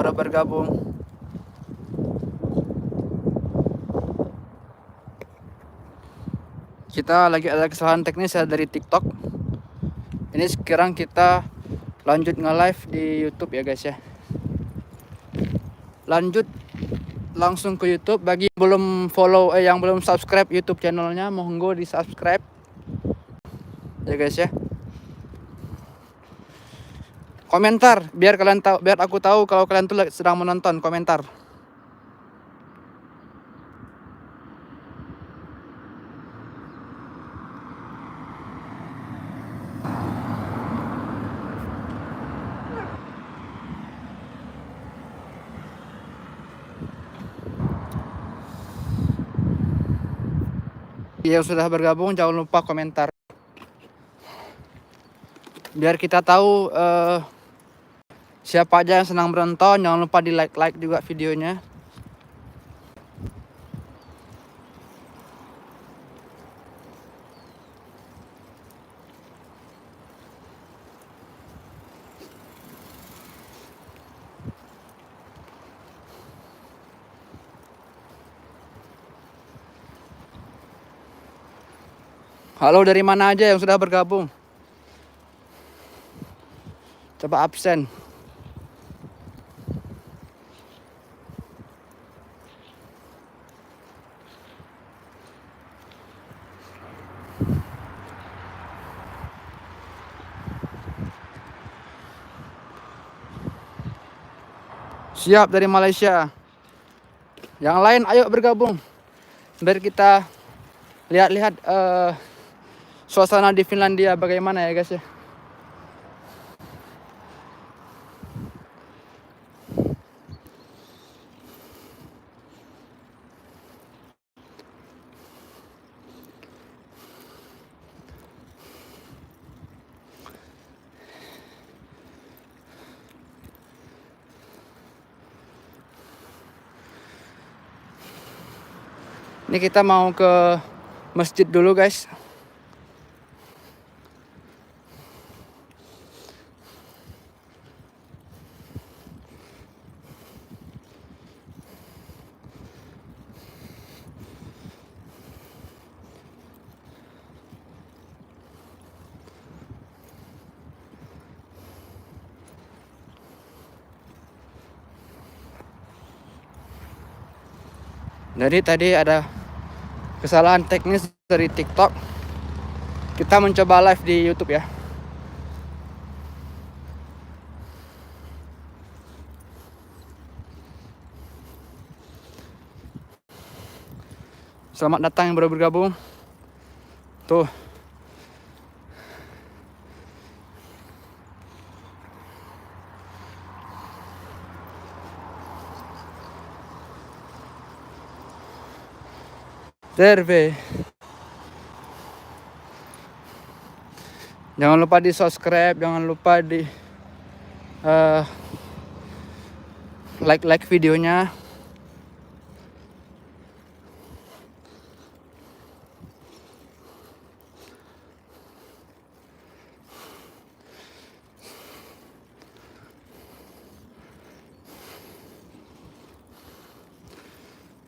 sudah bergabung. Kita lagi ada kesalahan teknis ya dari TikTok. Ini sekarang kita lanjut nge-live di YouTube ya guys ya. Lanjut langsung ke YouTube. Bagi yang belum follow yang belum subscribe YouTube channelnya, monggo di subscribe ya guys ya. Komentar biar kalian tahu, biar aku tahu kalau kalian tuh sedang menonton. Komentar. Yang sudah bergabung jangan lupa komentar biar kita tahu siapa aja yang senang menonton. Jangan lupa di like juga videonya. Halo, dari mana aja yang sudah bergabung? Coba absen. Siap dari Malaysia. Yang lain ayo bergabung. Biar kita lihat-lihat suasana di Finlandia bagaimana ya guys ya. Ini kita mau ke masjid dulu guys. Jadi tadi ada kesalahan teknis dari TikTok. Kita mencoba live di YouTube ya. Selamat datang yang baru bergabung. Tuh. Terve. Jangan lupa di subscribe, jangan lupa di like videonya.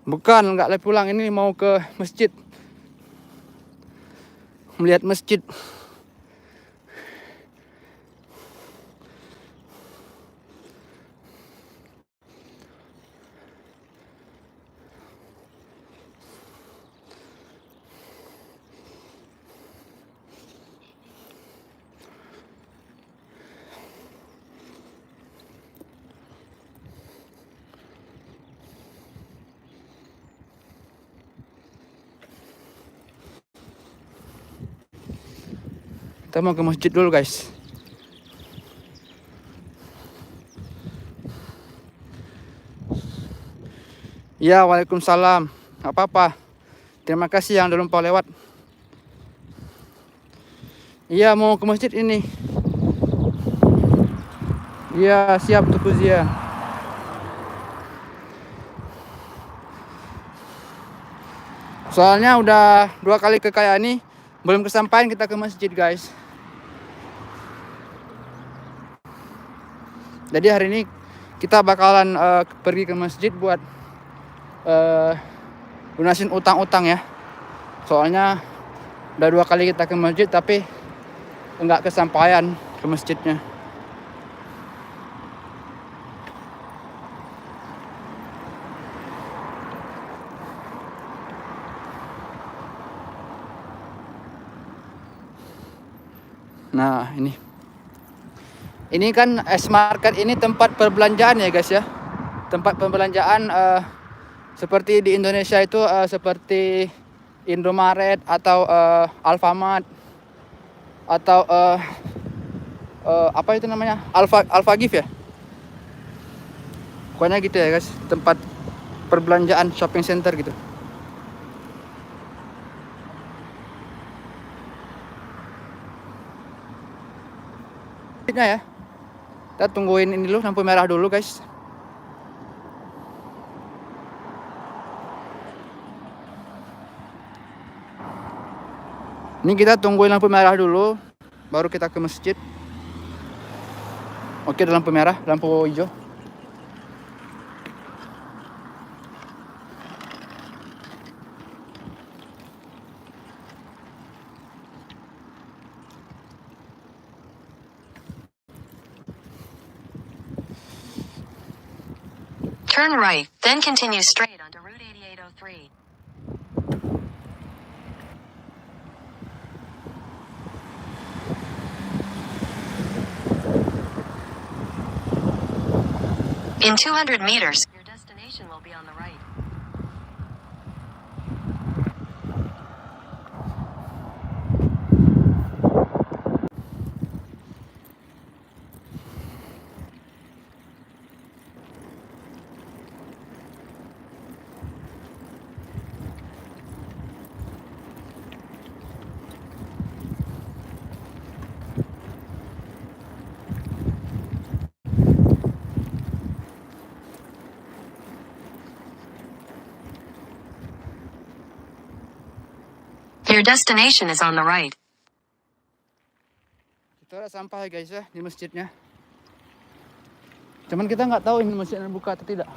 Bukan, nggak live pulang, ini mau ke masjid. Melihat masjid. Kita mau ke masjid dulu guys. Ya, waalaikumsalam. Gak apa-apa. Terima kasih yang udah lupa lewat. Iya, mau ke masjid ini. Iya, siap tuh Kuzia. Soalnya udah 2 kali ke kayak ini, belum kesampaian kita ke masjid guys. Jadi hari ini kita bakalan pergi ke masjid buat lunasin utang-utang ya. Soalnya udah 2 kali kita ke masjid tapi nggak kesampaian ke masjidnya. Nah, ini kan S-Market ini tempat perbelanjaan ya guys ya. Tempat perbelanjaan seperti di Indonesia itu seperti Indomaret atau Alfamart atau apa itu namanya, Alfa Gift ya. Pokoknya gitu ya guys, tempat perbelanjaan shopping center gitu. Ya, kita tungguin ini dulu, lampu merah dulu guys. Ini kita tungguin lampu merah dulu, baru kita ke masjid. Oke, ada lampu merah, lampu hijau. Turn right, then continue straight onto Route 8803. In 200 meters, your destination will be on the right. Your destination is on the right. Kita udah sampai guys ya di masjidnya. Cuman kita nggak tahu ini masjidnya buka atau tidak.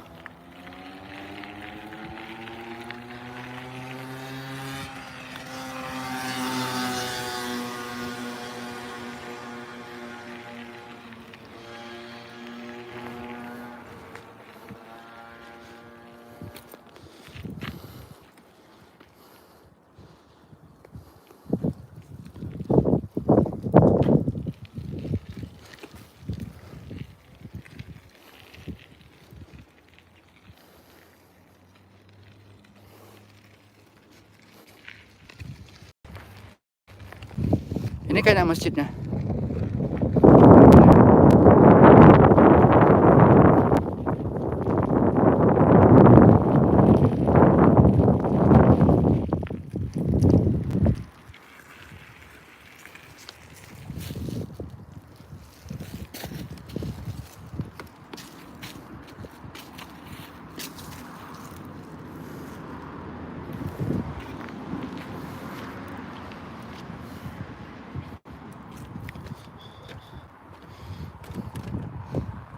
Ini kayaknya masjidnya.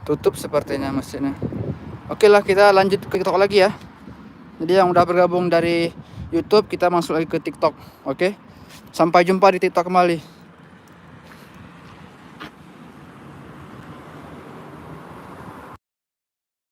Tutup sepertinya masjidnya. Oke lah, kita lanjut ke TikTok lagi ya. Jadi yang udah bergabung dari YouTube, kita masuk lagi ke TikTok. Oke, sampai jumpa di TikTok kembali.